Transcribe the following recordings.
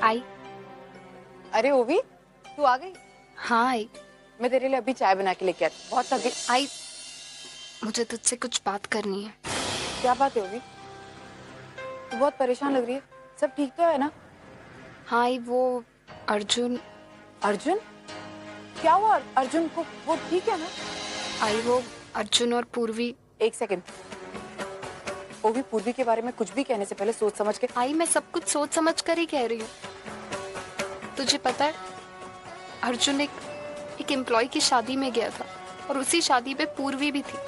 आई। अरे ओवी, तू आ गई? हाँ आई। मैं तेरे लिए अभी चाय बना के लेके आती, बहुत थक गई। आई, मुझे तुझसे कुछ बात करनी है। क्या बात है ओवी? तू बहुत परेशान लग रही है। सब ठीक तो है ना? हाँ आई, वो अर्जुन। अर्जुन? क्या हुआ अर्जुन को? वो ठीक है ना? आई, वो अर्जुन और पूर्वी। एक सेकंड ओवी, पूर्वी के बारे में कुछ भी कहने से पहले सोच समझ के। आई, मैं सब कुछ सोच समझ कर ही कह रही हूँ। तुझे पता है, अर्जुन एक एम्प्लॉय की शादी में गया था और उसी शादी पे पूर्वी भी थी।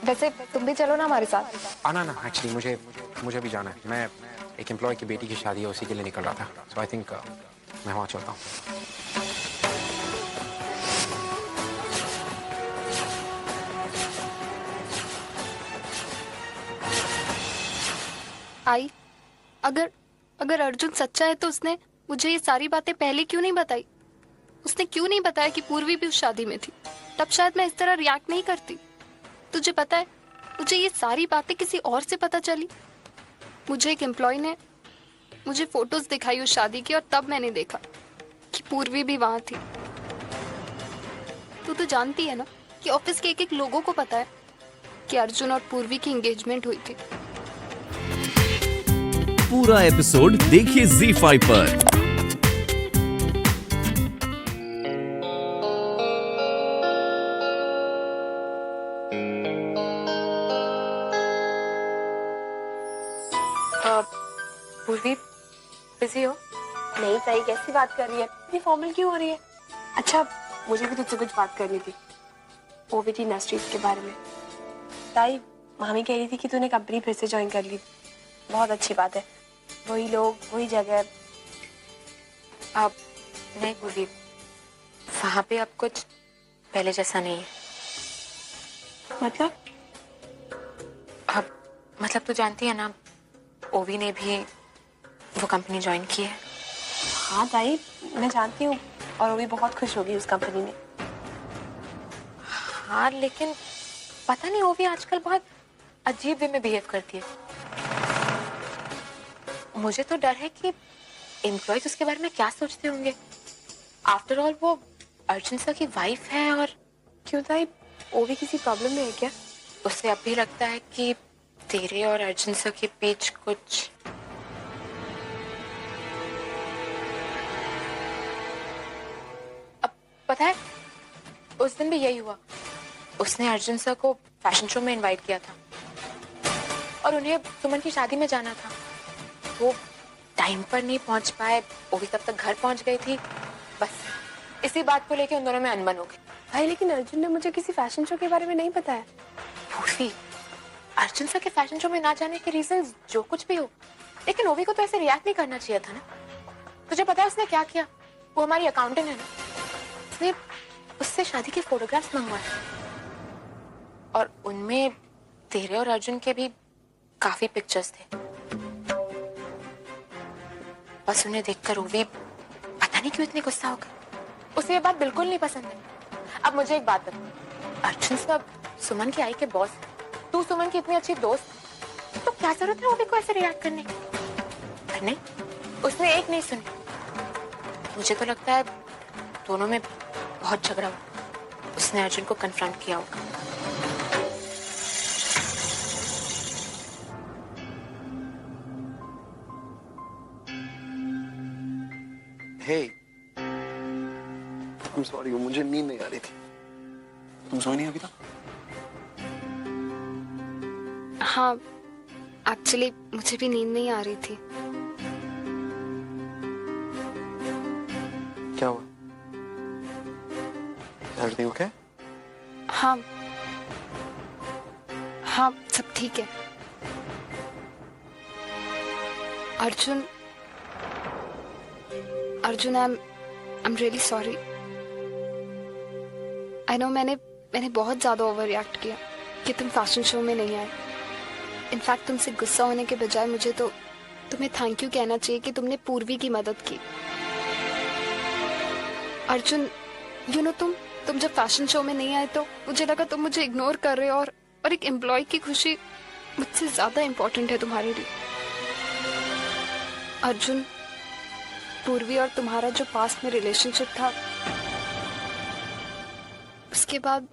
वैसे तुम भी चलो ना हमारे साथ। ना एक्चुअली मुझे भी जाना है। मैं एक एम्प्लॉय की बेटी की शादी है, उसी के लिए निकल रहा था। सो आई थिंक मैं वहाँ चलता हूँ। आई, अगर अर्जुन सच्चा है तो उसने मुझे ये सारी बातें पहले क्यों नहीं बताई? उसने क्यों नहीं बताया कि पूर्वी भी उस शादी में थी? तब शायद मैं इस तरह रिएक्ट नहीं करती। तुझे पता है, मुझे ये सारी बातें किसी और से पता चली। मुझे एक एम्प्लॉय ने मुझे फोटोज दिखाई उस शादी की और तब मैंने देखा कि पूर्वी भी वहां थी। तू तो जानती है ना कि ऑफिस के एक लोगों को पता है कि अर्जुन और पूर्वी की एंगेजमेंट हुई थी। पूरा एपिसोड देखिए ZEE5 पर। पूर्वी, बिजी हो? नहीं ताई, कैसी बात कर रही है? इतनी फॉर्मल क्यों हो रही है? अच्छा, मुझे भी तुझसे कुछ बात करनी थी। ओवीटी इंडस्ट्रीज के बारे में। ताई, मामी कह रही थी कि तूने कंपनी फिर से ज्वाइन कर ली। बहुत अच्छी बात है। वही लोग, वही जगह। अब नहीं पूर्वी, वहां पे अब कुछ पहले जैसा नहीं है। मतलब? अब मतलब तू जानती है ना, ओवी ने भी वो कंपनी ज्वाइन की है। हाँ ताई, मैं जानती हूँ, और वो भी बहुत खुश होगी उस कंपनी में। हाँ, लेकिन पता नहीं ओवी आजकल बहुत अजीब वे में बिहेव करती है। मुझे तो डर है कि एम्प्लॉयज उसके बारे में क्या सोचते होंगे। आफ्टर ऑल वो अर्जुन सर की वाइफ है। और क्यों ताई, ओवी किसी प्रॉब्लम में है क्या? उससे अब भी लगता है कि तेरे और अर्जुन सर के बीच कुछ। अब पता है, उस दिन भी यही हुआ। उसने अर्जुन सर को फैशन शो में इनवाइट किया था और उन्हें सुमन की शादी में जाना था। वो टाइम पर नहीं पहुंच पाए। वो भी तब तक घर पहुंच गई थी। बस इसी बात को लेके उन दोनों में अनबन हो गई। भाई, लेकिन अर्जुन ने मुझे किसी फैशन शो के बारे में नहीं बताया। पूर्वी, अर्जुन सर के फैशन शो में ना जाने के रीजन जो कुछ भी हो, लेकिन ओवी को तो ऐसे रिएक्ट नहीं करना चाहिए था ना। तुझे पता है उसने क्या किया? वो हमारी अकाउंटेंट है ना, उसने उससे शादी के फोटोग्राफ्स मंगवाए और उनमें तेरे और अर्जुन के भी काफी पिक्चर्स थे। बस उन्हें देखकर ओवी पता नहीं क्यों इतनी गुस्सा हो गई। उसे ये बात बिल्कुल नहीं पसंद है। अब मुझे एक बात बता, अर्जुन सर सुमन की आई के बॉस, तू सुमन की इतनी अच्छी दोस्त, तो क्या जरूरत है ओवी को ऐसे रिएक्ट करने की? पर नहीं, उसने एक नहीं सुनी। मुझे तो लगता है दोनों में बहुत झगड़ा हुआ। उसने अर्जुन को कन्फ्रंट किया होगा। हे, I'm sorry, मुझे नींद नहीं आ रही थी। तुम सोई नहीं अभी तक? हाँ, एक्चुअली मुझे भी नींद नहीं आ रही थी। क्या हुआ? Everything okay? हाँ हाँ, सब ठीक है। Arjun, I am really sorry. I know मैंने बहुत ज्यादा ओवर रिएक्ट किया कि तुम फैशन शो में नहीं आए। इनफैक्ट तुमसे गुस्सा होने के बजाय मुझे तो तुम्हें थैंक यू कहना चाहिए कि तुमने पूर्वी की मदद की। अर्जुन, यू नो तुम जब फैशन शो में नहीं आए तो मुझे लगा तुम मुझे इग्नोर कर रहे हो और एक एम्प्लॉय की खुशी मुझसे ज्यादा इम्पोर्टेंट है तुम्हारे लिए। अर्जुन, पूर्वी और तुम्हारा जो पास्ट में रिलेशनशिप था, उसके बाद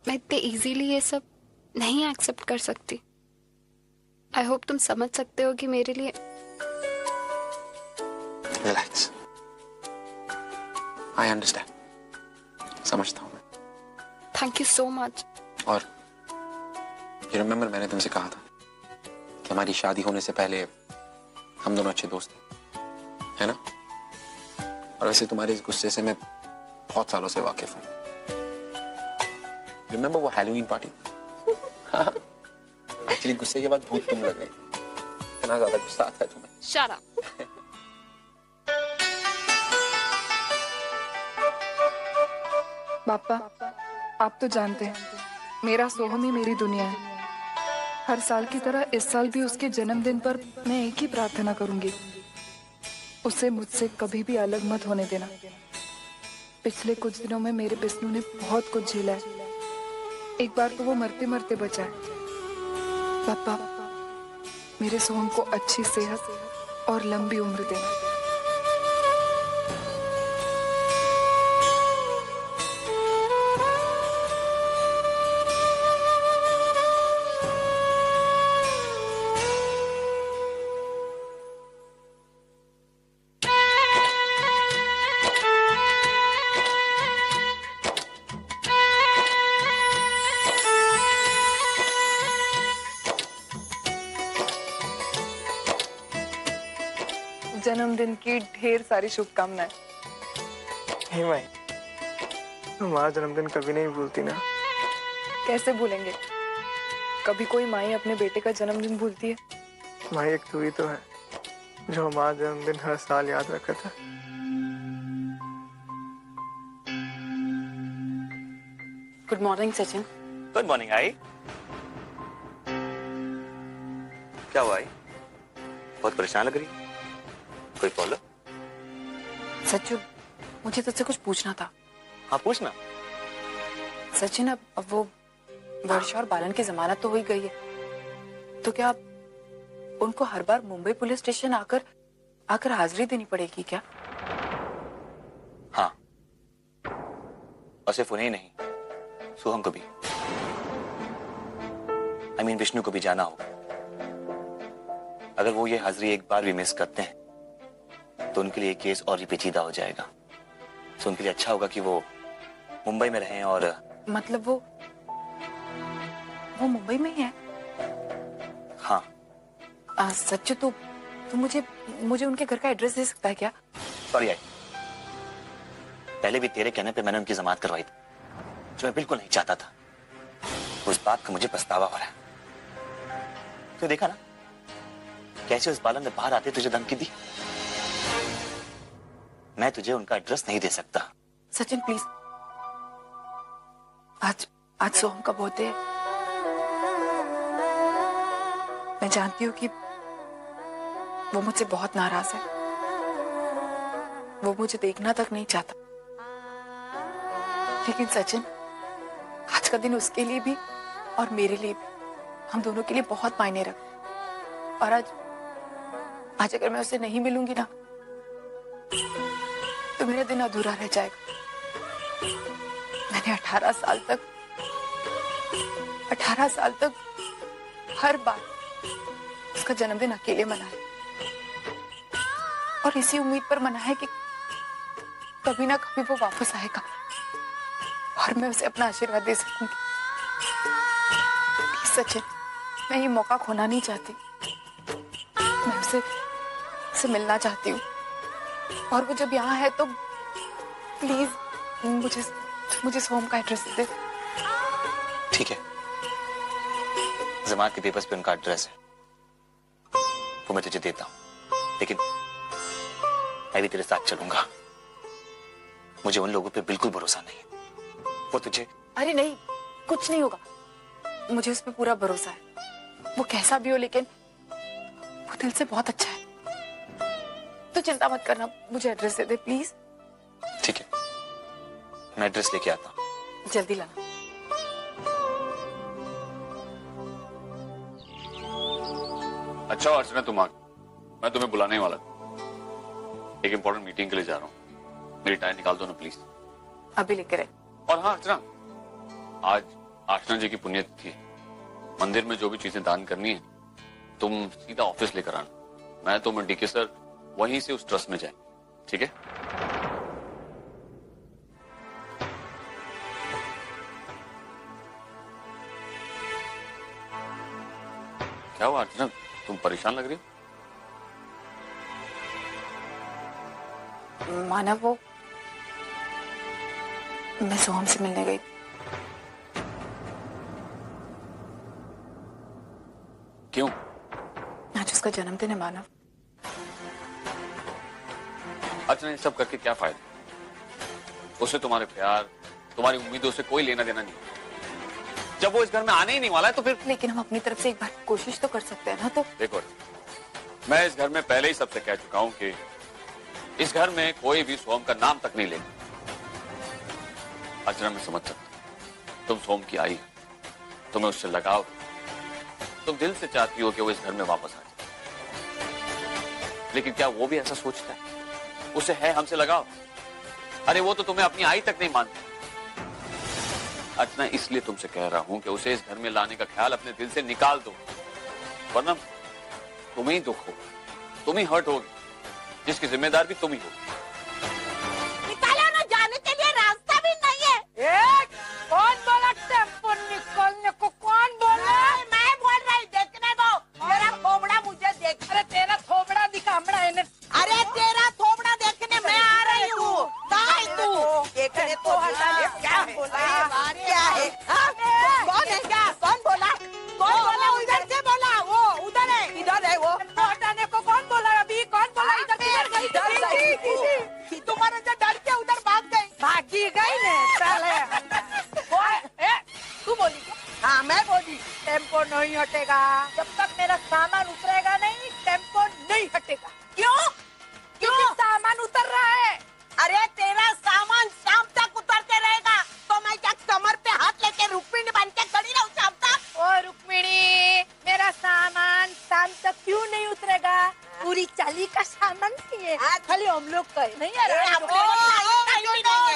मैं इतने इजीली ये सब नहीं एक्सेप्ट कर सकती। आई होप तुम समझ सकते हो कि मेरे लिए। रिलैक्स, आई अंडरस्टैंड, समझता हूँ मैं। Thank you so much. और यू रिमेम्बर मैंने तुमसे कहा था कि हमारी शादी होने से पहले हम दोनों अच्छे दोस्त थे, है ना? और वैसे तुम्हारे इस गुस्से से मैं बहुत सालों से वाकिफ हूँ। रिमेम्बर वो हैलोवीन पार्टी? एक्चुअली गुस्से के बाद भूत तुम लग गई। इतना ज्यादा गुस्सा आता है तुम्हें। Shut up. पापा, आप तो जानते हैं मेरा सोहम ही मेरी दुनिया है। हर साल की तरह इस साल भी उसके जन्मदिन पर मैं एक ही प्रार्थना करूंगी, उसे मुझसे कभी भी अलग मत होने देना। पिछले कुछ दिनों में मेरे बिस्नू ने बहुत कुछ झेला है। एक बार तो वो मरते मरते बचा है। पापा, मेरे सोहम को अच्छी सेहत और लंबी उम्र देना। जन्मदिन की ढेर सारी शुभकामनाएं। हे माई, हमारा जन्मदिन कभी नहीं भूलती ना। कैसे भूलेंगे? कभी कोई माई अपने बेटे का जन्मदिन भूलती है? माई, एक तू ही तो है जो हमारा जन्मदिन हर साल याद रखा था। Good morning Sachin. Good morning I. क्या हुआ आई? बहुत परेशान लग रही है। कोई प्रॉब्लम? सच्चू, मुझे तुझसे कुछ पूछना था। हाँ पूछना। सचिन, अब वो वर्षा और बालन की जमानत तो हो ही गई है, तो क्या उनको हर बार मुंबई पुलिस स्टेशन आकर आकर हाजिरी देनी पड़ेगी क्या? हाँ, और सिर्फ उन्हें ही नहीं, सोहम को भी। I mean, विष्णु को भी जाना होगा। अगर वो ये हाजिरी एक बार भी मिस करते हैं तो उनके लिए केस और भी पेचीदा हो जाएगा। तो उनके लिए अच्छा होगा कि वो मुंबई में रहें। और मतलब वो मुंबई में ही है? हाँ। सच्चू, तो मुझे उनके घर का एड्रेस दे सकता है क्या? सॉरी आई, पहले भी तेरे कहने पे मैंने उनकी जमानत करवाई थी, जो मैं बिल्कुल नहीं चाहता था। उस बात का मुझे पछतावा हो रहा है। तो देखा ना कैसे उस बालन ने बाहर आते तुझे धमकी दी। मैं तुझे उनका एड्रेस नहीं दे सकता। सचिन प्लीज, आज सोहम का बर्थडे है। मैं जानती हूँ कि वो मुझसे बहुत नाराज है। वो मुझे देखना तक नहीं चाहता। लेकिन सचिन, आज का दिन उसके लिए भी और मेरे लिए भी, हम दोनों के लिए बहुत मायने रखता। और आज अगर मैं उसे नहीं मिलूंगी ना, तो मेरा दिन अधूरा रह जाएगा। मैंने 18 साल तक हर बार उसका जन्मदिन अकेले मनाया, और इसी उम्मीद पर मनाया कि कभी ना कभी वो वापस आएगा और मैं उसे अपना आशीर्वाद दे सकूंगी। प्लीज सचिन, मैं ये मौका खोना नहीं चाहती। मैं उसे मिलना चाहती हूँ, और वो जब यहाँ है तो प्लीज मुझे सोहम का एड्रेस दे। ठीक है, जमानत के पेपर्स पे उनका एड्रेस है, वो मैं तुझे देता हूँ। लेकिन मैं भी तेरे साथ चलूंगा। मुझे उन लोगों पे बिल्कुल भरोसा नहीं है। वो तुझे... अरे नहीं, कुछ नहीं होगा। मुझे उस पर पूरा भरोसा है। वो कैसा भी हो, लेकिन वो दिल से बहुत अच्छा है। तो चिंता मत करना, मुझे एड्रेस दे दे प्लीज। ठीक है, मैं एड्रेस लेके आता हूँ। जल्दी लाना। अच्छा अर्चना, तुम आ गई। मैं तुम्हें बुलाने ही वाला था। एक इंपॉर्टेंट मीटिंग के लिए जा रहा हूँ। मेरी टाइम निकाल दो ना प्लीज। अभी लेके रहे। और हाँ अर्चना, आज आशना जी की पुण्यतिथि है। मंदिर में जो भी चीजें दान करनी है तुम सीधा ऑफिस लेकर आना। मैं तो डीके सर वहीं से उस ट्रस्ट में जाए, ठीक है? क्या हुआ अर्चना, तुम परेशान लग रही हो? मानव, वो मैं सोहम से मिलने गई। क्यों? आज उसका जन्मदिन है मानव। अर्चना, ये सब करके क्या फायदा? उसे तुम्हारे प्यार, तुम्हारी उम्मीदों से कोई लेना देना नहीं। जब वो इस घर में आने ही नहीं वाला है तो फिर। लेकिन हम अपनी तरफ से एक बार कोशिश तो कर सकते हैं ना। तो देखो, मैं इस घर में पहले ही सबसे कह चुका हूं कि इस घर में कोई भी सोम का नाम तक नहीं लेगा। अर्चना, मैं समझ सकता, तुम सोम की आई, तुम्हें उससे लगाव, तुम दिल से चाहती हो कि वो इस घर में वापस आ जाए। लेकिन क्या वो भी ऐसा सोचता है? उसे है हमसे लगाव? अरे वो तो तुम्हें अपनी आई तक नहीं मानती। अर्चना, इसलिए तुमसे कह रहा हूं कि उसे इस घर में लाने का ख्याल अपने दिल से निकाल दो, वरना तुम्हें ही दुख होगा, तुम ही हर्ट होगी, जिसकी जिम्मेदार भी तुम ही होगी। निकालो ना, जाने के लिए रास्ता भी नहीं है। कौन बोला टेम्पो निकलने को? कौन बोला? मैं बोल रही, देखने दो। मेरा थोबड़ा मुझे देख। अरे तेरा थोबड़ा दिखामड़ा है। अरे तेरा थोबड़ा देखने मैं आ रही हूँ। तू देखने तो क्या बोला? क्या है? कौन है? क्या कौन बोला? कौन बोला? उधर से बोला। वो उधर है। इधर है वो। हटाने को कौन बोला? अभी कौन बोला? इधर गई। तुम्हारे जो डर के उधर भाग गई। भागी गई ने साले। तू बोली? हाँ मैं बोली। टेम्पो नहीं हटेगा जब तक मेरा सामान उतरेगा नहीं। टेम्पो नहीं हटेगा। क्यों? क्योंकि सामान उतर रहा है। अरे तेरा सामान शाम तक उतरते रहेगा तो मैं क्या कमर पे हाथ लेके रुक्मिणी बन के खड़ी रहूं शाम तक? ओ रुक्मिणी, मेरा सामान शाम तक क्यों नहीं उतरेगा? पूरी चाली का सामान है, खाली हम लोग का है। नहीं यार,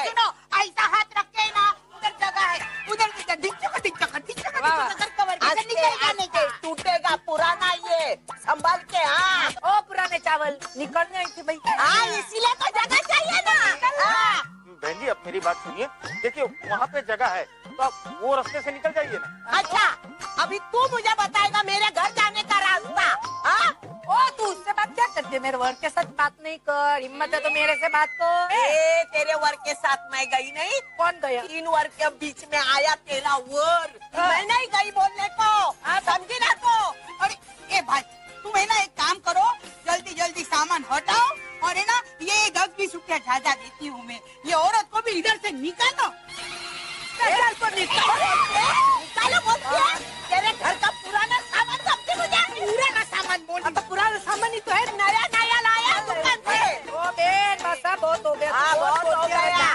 सुनो, ऐसा हाथ रख के ना, उधर जगह है, उधर टूटेगा। पुराना ये संभाल के। हाँ ओ पुराने चावल निकलने आई थी भाई। हाँ इसीलिए तो जगह चाहिए ना। बहन जी, अब मेरी बात सुनिए। देखिए वहाँ पे जगह है तो आप वो रास्ते से निकल जाइए ना। अच्छा, अभी तू मुझे बताएगा मेरे घर जाने का रास्ता? हाँ ओ तू उससे बात क्या करती है? मेरे वर्क के साथ बात नहीं कर। हिम्मत है तो मेरे से बात कर। तेरे वर्क के साथ मैं गई नहीं। कौन गया? 3 वर्क के बीच में आया तेरा वर्क। मैं नहीं गई बोलने को, समझी ना? तो अरे ए भाई, तुम है ना एक काम करो, जल्दी जल्दी सामान हटाओ और है ना ये 10 20 रुपया ज्यादा देती हूँ मैं। ये औरत को भी इधर से निकालो। निकालो बोलती है। तेरे घर का पुराना सामान समझी मुझे? पुराना सामान बोल? तो पुराना सामान ही तो है। नया नया लाया दुकान से। ओ बेन, बस बहुत हो गया। बहुत हो गया।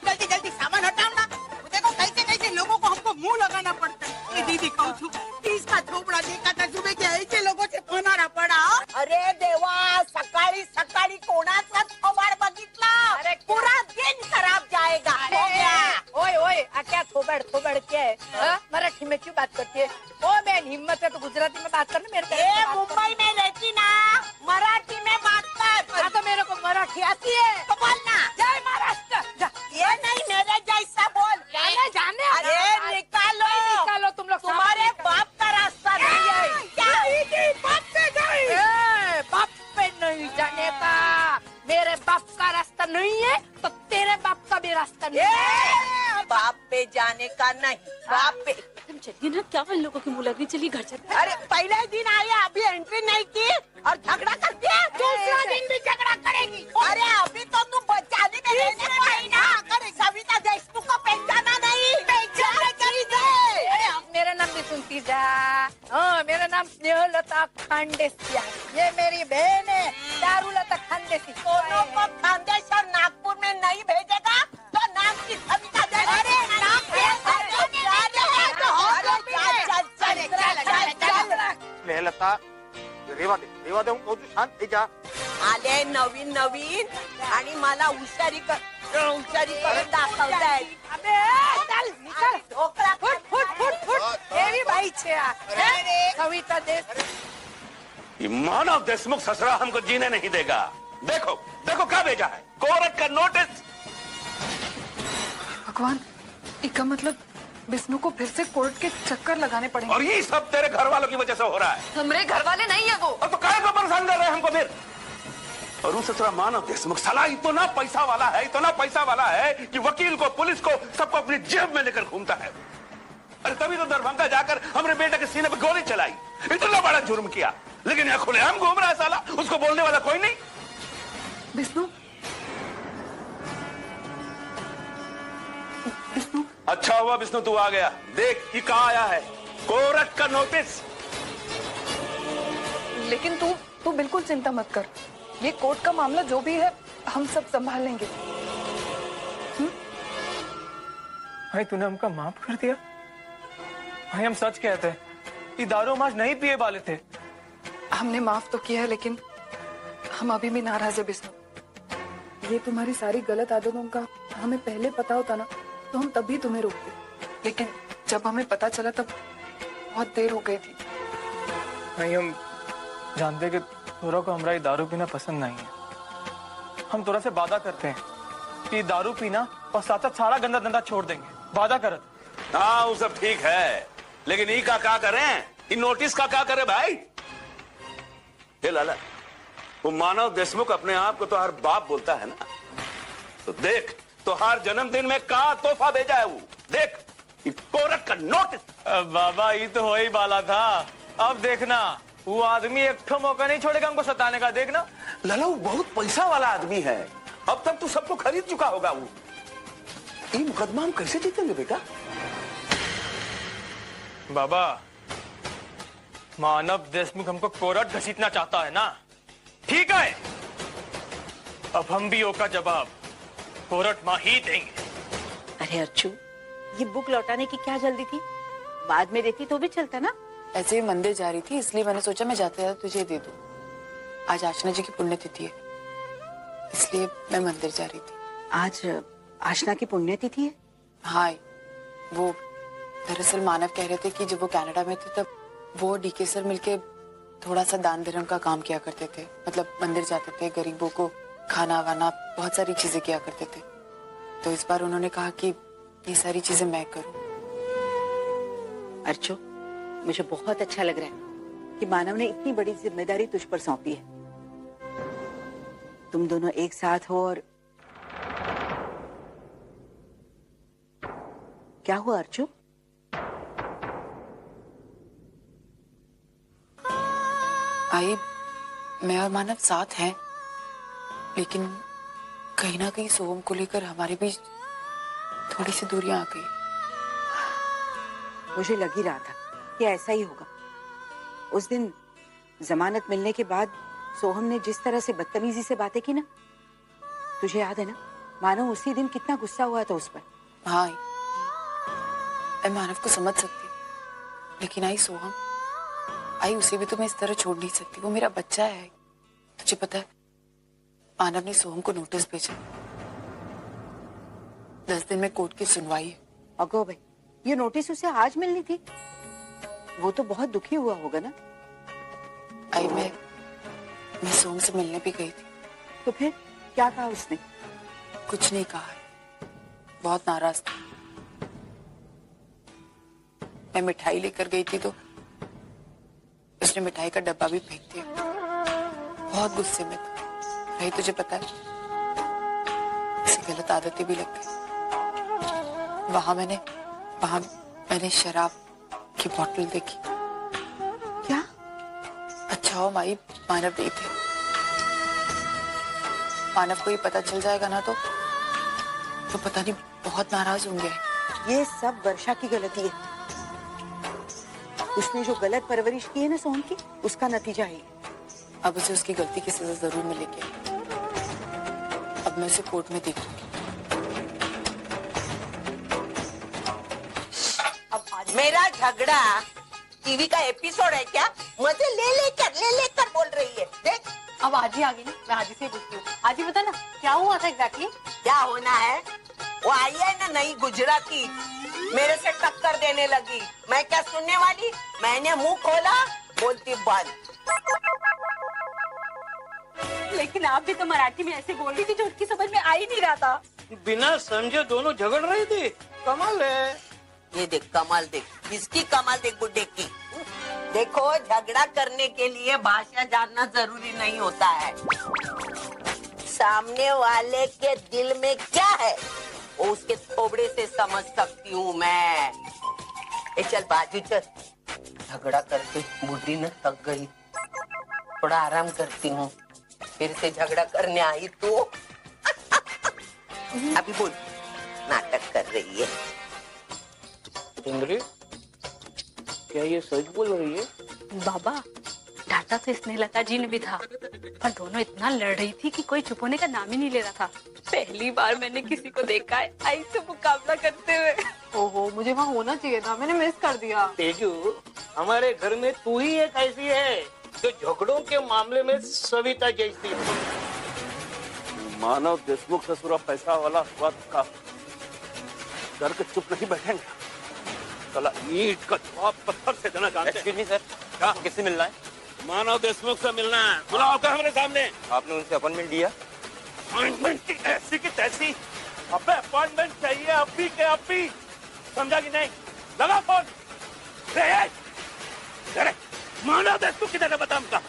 जल्दी जल्दी सामान हटाओ ना। देखो कैसे कैसे लोगों को हमको मुंह लगाना पड़ता है। ये दीदी कहूँ छू, 30 का थोबड़ा देखा था सुबह के, ऐसे लोगों से होना पड़ा। अरे देवा, सकाळी सकाळी कोणाचा थोबाड बघितला? अरे पूरा दिन खराब जाएगा। ओए ओए, क्या थोबड़ थोबड़ क्या है? मराठी में क्यों बात करती है? ओ बहन, हिम्मत है तो गुजराती में बात करना मेरे से। मुंबई में रहती ना, मराठी में बात कर। हाँ तो मेरे को मराठी आती है तो बोलना। जय महाराष्ट्र। ये नहीं, मेरे जैसा बोल। जाने जाने। अरे निकालो निकालो तुम लोग। तुम्हारे बाप का रास्ता नहीं है क्या? बाप पे जाए। बाप पे नहीं जाने का। मेरे बाप का रास्ता नहीं है तो तेरे बाप का भी रास्ता नहीं है। बाप पे जाने का नहीं, बाप पे। तुम चलिए ना, क्या इन लोगों की मुँह लगी? चलिए घर चलते। अरे पहले दिन आए, अभी एंट्री नहीं की और झगड़ा करती है। दूसरा दिन भी झगड़ा करेगी। अरे अभी तो तू बचाने में रहने पाई ना। अरे सविता देशमुख को पहचाना नहीं? पहचान चाहिए। मेरा नाम भी सुनती जा। हाँ, मेरा नाम स्नेहलता खांडेसिया। ये मेरी बहन है दारूलता खांडेसी। दोनों को खानदेश और नागपुर में नहीं भेजेगा तो नाम की सविता। अरे स्नेहलता, रेवा जेव्हा देऊ तू शांत થઈ જા. आले नवीन नवीन आणि मला हुशारी करून दाखवताय. अबे चल निकल ढोकळा फुट फुट फुट फुट एवी बाई छे आ कविता दे. ये मानव देशमुख ससुरा हमको जीने नहीं देगा. देखो देखो क्या भेजा है, कोर्ट का नोटिस. भगवान, इसका मतलब विष्णु को फिर से कोर्ट के चक्कर लगाने पड़ेंगे। और ये सब तेरे घर वालों की वजह से हो रहा है. हमारे घर वाले नहीं है वो। और तो काहे को परेशान कर रहे हैं हमको फिर. और उन ससुरा मानव देशमुख साला इतना पैसा वाला है कि वकील को, पुलिस को, सबको अपनी जेब में लेकर घूमता है. अरे तभी तो दरभंगा जाकर हमने बेटे के सीने पर गोली चलाई. इतना बड़ा जुर्म किया, लेकिन यहाँ खुलेआम घूम रहा है साला. उसको बोलने वाला कोई नहीं. विष्णु, विष्णु, अच्छा हुआ विष्णु तू आ गया. देख ये कहाँ आया है, कोर्ट का नोटिस. लेकिन तू बिल्कुल चिंता मत कर। ये कोर्ट का मामला जो भी है हम सब संभाल लेंगे। भाई तूने हमका माफ कर दिया. भाई हम सच कहते हैं, ये दारू हम आज नहीं पिए वाले थे. हमने माफ तो किया है, लेकिन हम अभी भी नाराज है विष्णु। ये तुम्हारी सारी गलत आदतों का हमें पहले पता होता ना, तो हम तभी तुम्हें रोकते। लेकिन जब हमें पता चला तब बहुत देर हो गई थी। भाई हम जानते कि तोरा को हमारा ये दारू पीना पसंद नहीं है. हम तोरा से वादा करते हैं कि दारू पीना और साथ साथ सारा गंदा धंधा छोड़ देंगे. वादा करत. हाँ वो सब ठीक है, लेकिन ई का क्या करें, इन नोटिस का क्या करे भाई. हे लाला, वो मानव देशमुख अपने आप को तो हर बाप बोलता है ना. तो देख तो हर जन्मदिन में का तोहफा भेजा है वो. देख कोर्ट का नोटिस. बाबा ये तो हो ही वाला था. अब देखना वो आदमी एक ठो मौका नहीं छोड़ेगा हमको सताने का. देखना लाला वो बहुत पैसा वाला आदमी है. अब तक तू सबको खरीद चुका होगा. वो ये मुकदमा हम कैसे जीतेंगे बेटा. बाबा, मानव देशमुख हमको कोर्ट घसीटना चाहता है ना. ठीक है, अब हम भी ओका जवाब कोर्ट में ही देंगे. अरे अर्चू, ये बुक लौटाने की क्या जल्दी थी? बाद में देती तो भी चलता ना. ऐसे ही मंदिर जा रही थी, इसलिए मैंने सोचा मैं जाते जाते तुझे दे दूं. आज आशना जी की पुण्यतिथि है, इसलिए मैं मंदिर जा रही थी. आज आशना की पुण्यतिथि है. हाँ, वो दरअसल मानव कह रहे थे कि जब वो कनाडा में थे तब वो डीके सर मिलके थोड़ा सा दान धर्म का काम किया करते थे. मतलब मंदिर जाते थे, गरीबों को खाना वाना बहुत सारी चीजें किया करते थे. तो इस बार उन्होंने कहा कि ये सारी चीजें मैं करूं. अर्चू, मुझे बहुत अच्छा लग रहा है कि मानव ने इतनी बड़ी जिम्मेदारी तुझ पर सौंपी है. तुम दोनों एक साथ हो. और क्या हुआ अर्चू? आई, मैं और मानव साथ हैं, लेकिन कहीं ना कहीं सोहम को लेकर हमारे बीच थोड़ी सी दूरियां आ गई. मुझे लग ही रहा था कि ऐसा ही होगा. उस दिन जमानत मिलने के बाद सोहम ने जिस तरह से बदतमीजी से बातें की ना, तुझे याद है ना? मानव उसी दिन कितना गुस्सा हुआ था उस पर. हाँ, मैं मानव को समझ सकती, लेकिन आई सोहम, आई उसे भी तो मैं इस तरह छोड़ नहीं सकती. वो मेरा बच्चा है. तुझे पता है, मानव ने सोहम को नोटिस भेजा. 10 दिन में कोर्ट की सुनवाई है. अगो भाई, ये नोटिस उसे आज मिलनी थी. वो तो बहुत दुखी हुआ होगा ना. आई, मैं सोहम से मिलने भी गई थी. तो फिर क्या कहा उसने? कुछ नहीं कहा है. बहुत नाराज था. मैं मिठाई लेकर गई थी तो उसने मिठाई का डब्बा भी फेंक दिया. बहुत गुस्से में था. भाई तुझे पता है, ऐसी गलत आदतें भी लग गई. वहां मैंने शराब की बोतल देखी. क्या? अच्छा हो माई, मानव नहीं थे. मानव को ये पता चल जाएगा ना तो पता नहीं बहुत नाराज होंगे. ये सब वर्षा की गलती है. उसने जो गलत परवरिश की है ना सोहम की, उसका नतीजा है. अब उसे उसकी गलती की सजा जरूर मिलेगी. अब मैं उसे कोर्ट में देखूंगी. अब मेरा झगड़ा टीवी का एपिसोड है क्या? मुझे ले लेकर बोल रही है। देख अब आजी आ गई ना, मैं आजी से पूछती हूँ। आजी बता ना क्या हुआ था एग्जैक्टली? क्या होना है, वो आई है ना नई गुजराती, मेरे से टक्कर देने लगी। मैं क्या सुनने वाली, मैंने मुंह खोला बोलती बंद। लेकिन आप भी तो मराठी में ऐसे बोल रही थी जो उसकी समझ में आ ही नहीं रहा था। बिना समझे दोनों झगड़ रही थी। कमाल है। ये देख कमाल देख, इसकी कमाल देख बुड्ढे की। देखो झगड़ा करने के लिए भाषा जानना जरूरी नहीं होता है, सामने वाले के दिल में क्या है वो उसके थोबड़े से समझ सकती हूँ मैं। चल बाजू चल, झगड़ा करके बुढ़ी न थक गई, थोड़ा आराम करती हूँ, फिर से झगड़ा करने आई तो अभी बोल, नाटक कर रही है। सुंदरी, क्या ये सच बोल रही है? बाबा डांटा तो इसने लता जी ने भी था, पर दोनों इतना लड़ रही थी कि कोई चुप होने का नाम ही नहीं ले रहा था। पहली बार मैंने किसी को देखा है ऐसे मुकाबला करते हुए। ओहो, मुझे वहाँ होना चाहिए था, मैंने मिस कर दिया। तेजू, हमारे घर में तू ही एक ऐसी है जो झगड़ों के मामले में सविता जैसी है। मानव देशमुख से पूरा पैसा वाला हुआ का डर के चुप नहीं बैठेंगे। साला ईंट का जवाब पत्थर से देना जानते हैं। एक्सक्यूज मी सर, क्या किससे मिलना है? मानव देशमुख से मिलना है, बुलाओ का हमारे सामने। आपने उनसे अपॉइंटमेंट दिया? अपॉइंटमेंट की ऐसी की तैसी, अबे अपॉइंटमेंट चाहिए अभी के अभी, समझा कि नहीं? लगा फोन। अरे मानव देशमुख किधर है बता हमका।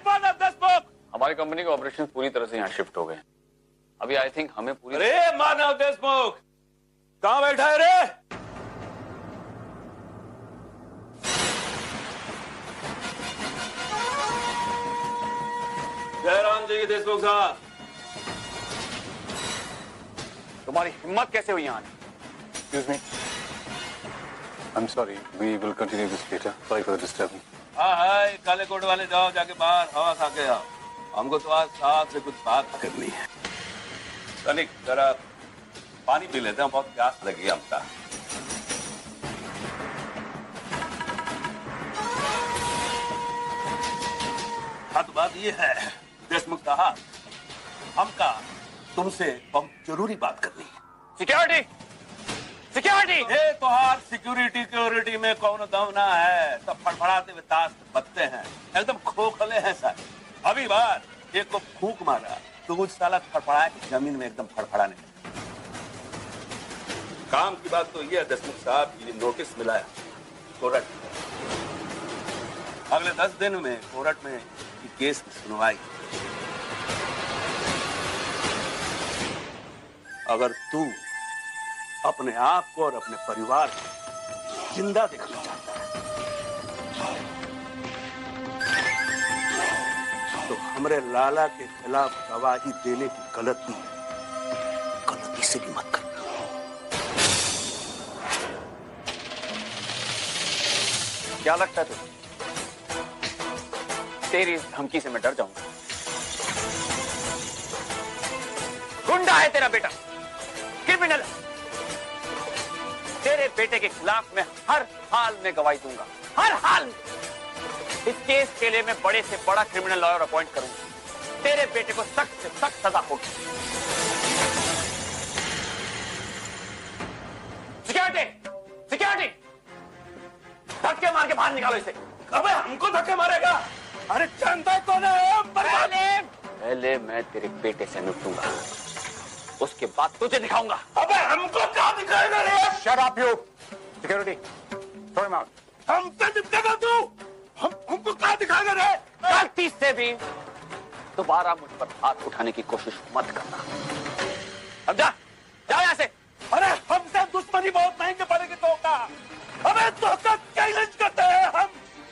मानव देशमुख, हमारी कंपनी के ऑपरेशन पूरी तरह से यहाँ शिफ्ट हो गए। अभी आई थिंक हमें पूरी। अरे मानव देशमुख कहाँ बैठा है रे? जयराम जी देशमुख साहब। तुम्हारी हिम्मत कैसे हुई यहाँ? Excuse me. I'm sorry. We will continue this later. Sorry for the disturbance. हाँ हाय, काले कोट वाले जाओ जाके बाहर हवा खा के आओ, हमको तो आज साहब से कुछ बात करनी है। तनिक जरा पानी पी लेते हैं, बहुत प्यास लगी हमका। हाँ तो बात ये है देशमुख साहब, हमका तुमसे बहुत जरूरी बात करनी है। Security, security. ये तो हार सिक्योरिटी में कौन दम ना है, सब फड़फड़ाते हुए ताश बजते हैं, एकदम खोखले हैं सर। अभी बार एक को फूंक मारा तो कुछ साला फड़फड़ाए जमीन में एकदम फड़फड़ाने लगा। काम की बात तो ये है देशमुख साहब, ये नोटिस मिला है कोर्ट, अगले 10 दिन में कोर्ट में केस की सुनवाई। अगर तू अपने आप को और अपने परिवार को जिंदा देखना चाहता है तो हमरे लाला के खिलाफ गवाही देने की गलती से भी मत करना। क्या लगता है तुझे तेरी इस धमकी से मैं डर जाऊंगा? गुंडा है तेरा बेटा, क्रिमिनल है। तेरे बेटे के खिलाफ मैं हर हाल में गवाही दूंगा, हर हाल में। इस केस के लिए मैं बड़े से बड़ा क्रिमिनल लॉयर अपॉइंट करूंगा। तेरे बेटे को सख्त से सख्त सजा होगी। सिक्योरिटी, सिक्योरिटी, धक्के मार के बाहर निकालो इसे। अबे हमको धक्के मारेगा? अरे जानता है कौन है? पहले मैं तेरे बेटे से निपटूंगा, उसके बाद तुझे दिखाऊंगा। अबे हमको क्या दिखाएगा रे? Shut up you. Security, throw him out. हमसे निपटेगा तू? हमको क्या दिखाएगा रे? गलती से भी दोबारा मुझ पर हाथ उठाने की कोशिश मत करना। अब जा, जा यहाँ से। अरे हमसे दुश्मनी बहुत महंगे पड़ेगी तो का। अबे तो चैलेंज करते हैं हम,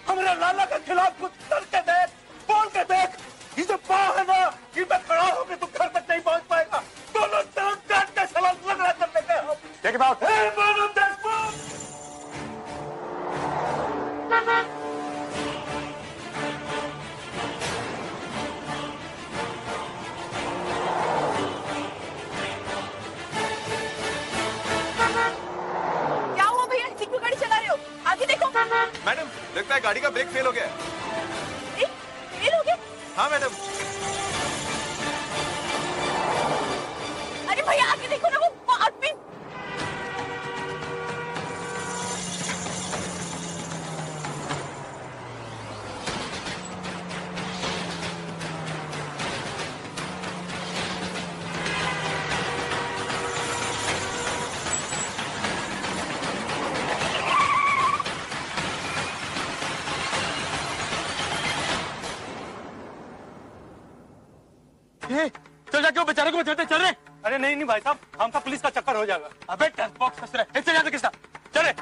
हमारे लाला के खिलाफ कुछ करके देख, बोल के देख। ये जो पाँव है ना, ये पे खड़ा होकर तू घर तक नहीं पहुंच पाएगा। दोनों तरफ काट के सवाल लग कर देते हैं हम। Take him out. Hey, मानव देशमुख! क्या हुआ भैया, क्यों गाड़ी चला रहे हो? आगे देखो। है। ये लोग हैं? हाँ मैडम। अरे भैया आगे देखो ना, वो आदमी। चल जाके वो बेचारे को बचाते चल रहे। अरे नहीं नहीं भाई साहब, हमका पुलिस का चक्कर हो जाएगा। अबे टेस्ट बॉक्स फंस रहे, इससे ज्यादा किसका? चले।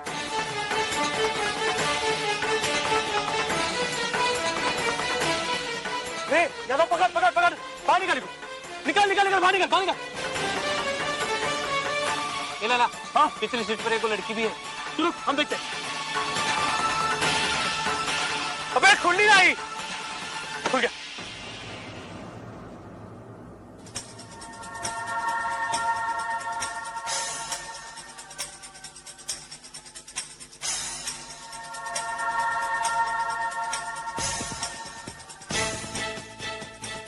ज्यादा पकड़ पकड़ पकड़, बाहर निकाल, निकाल निकाल निकाल, बाहर निकाल बाहर निकाल। ये ला, हाँ पिछली सीट पर एक लड़की भी है। चलो हम देखते हैं। अबे खुल नहीं आई। खुल गया।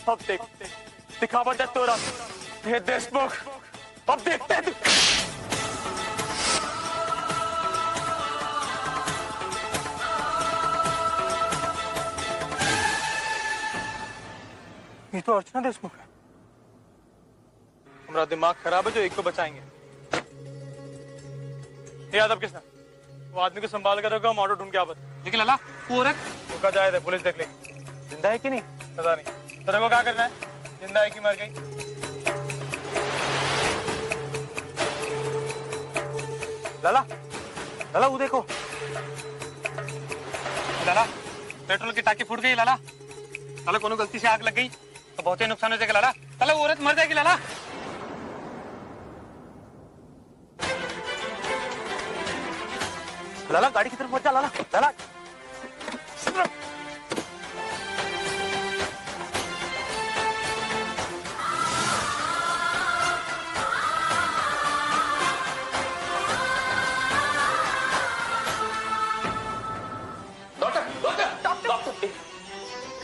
अब देख, दिखावा दे तोरा, ये देशमुख। अब देखते हैं। ये तो अर्चना देशमुख है। हमारा दिमाग खराब है जो एक को बचाएंगे। ये यादव किसने? वो आदमी को संभाल कर रखा, हम ऑटो ढूंढ के आवत। लेकिन लाला वो औरत रुका जाए थे, पुलिस देख लेगी। जिंदा है कि नहीं पता नहीं। तेरे को क्या करना है? जिंदा है कि मर गई? लाला लाला वो देखो, लाला पेट्रोल की टाकी फूट गई। लाला लाला कोनो गलती से आग लग गई तो बहुत ही नुकसान हो जाएगा। लाला लाला वो औरत मर जाएगी। लाला लाला गाड़ी की तरफ मत जा। लाला लाला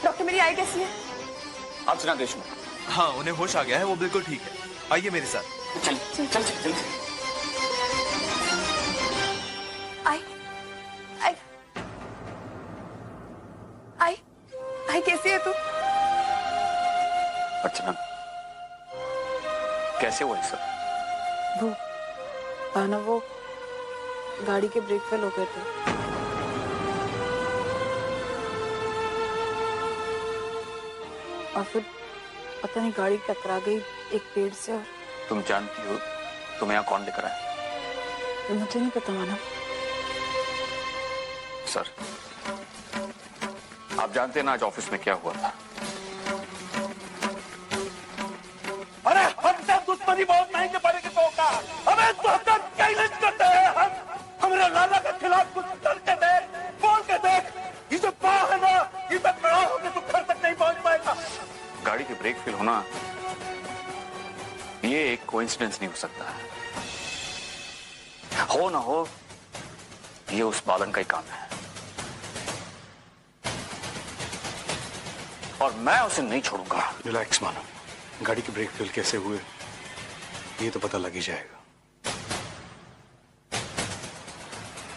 डॉक्टर मेरी आई कैसी है? अर्चना देशमुख। हाँ उन्हें होश आ गया है, वो बिल्कुल ठीक है। आइए मेरे साथ। चल चल चल चल। आई आई आई आई कैसी है तू? अर्चना कैसे हुआ ये सब? वो ना वो गाड़ी के ब्रेक फेल हो गए थे। और फिर पता नहीं गाड़ी टकरा गई एक पेड़ से। और तुम जानती हो तुम्हें यहाँ कौन लेकर आया? मुझे नहीं पता माना। सर आप जानते हैं ना आज ऑफिस में क्या हुआ था? अरे हमसे दुश्मनी बहुत महंगे पड़ेगी तो का। हमें तो चैलेंज करते हैं हम। हमारे लाला के खिलाफ कुछ करके देख, बोल के देख। इसे पाह है ना, इसे खड़ा होकर तो घर तक नहीं पहुंच पाएगा। गाड़ी के ब्रेक फेल होना ये एक कोइंसिडेंस नहीं हो सकता है। हो ना हो ये उस बालन का ही काम है और मैं उसे नहीं छोड़ूंगा। रिलैक्स मानो, गाड़ी के ब्रेक फेल कैसे हुए ये तो पता लग ही जाएगा।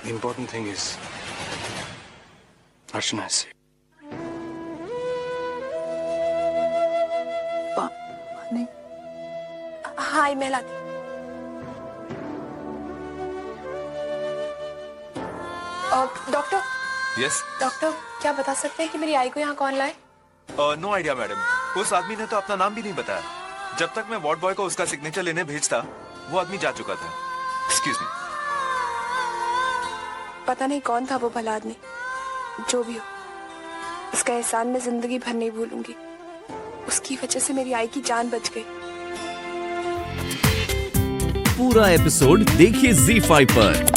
The important thing is Archana is safe. नहीं हाँ मैं लाती। डॉक्टर यस डॉक्टर क्या बता सकते हैं कि मेरी आई को यहाँ कौन लाए? No idea madam. उस आदमी ने तो अपना नाम भी नहीं बताया। जब तक मैं वार्ड बॉय को उसका सिग्नेचर लेने भेजता वो आदमी जा चुका था। Excuse me. पता नहीं कौन था वो भला आदमी। जो भी हो उसका एहसान मैं जिंदगी भर नहीं भूलूंगी। उसकी वजह से मेरी आई की जान बच गई। पूरा एपिसोड देखिए ZEE5 पर।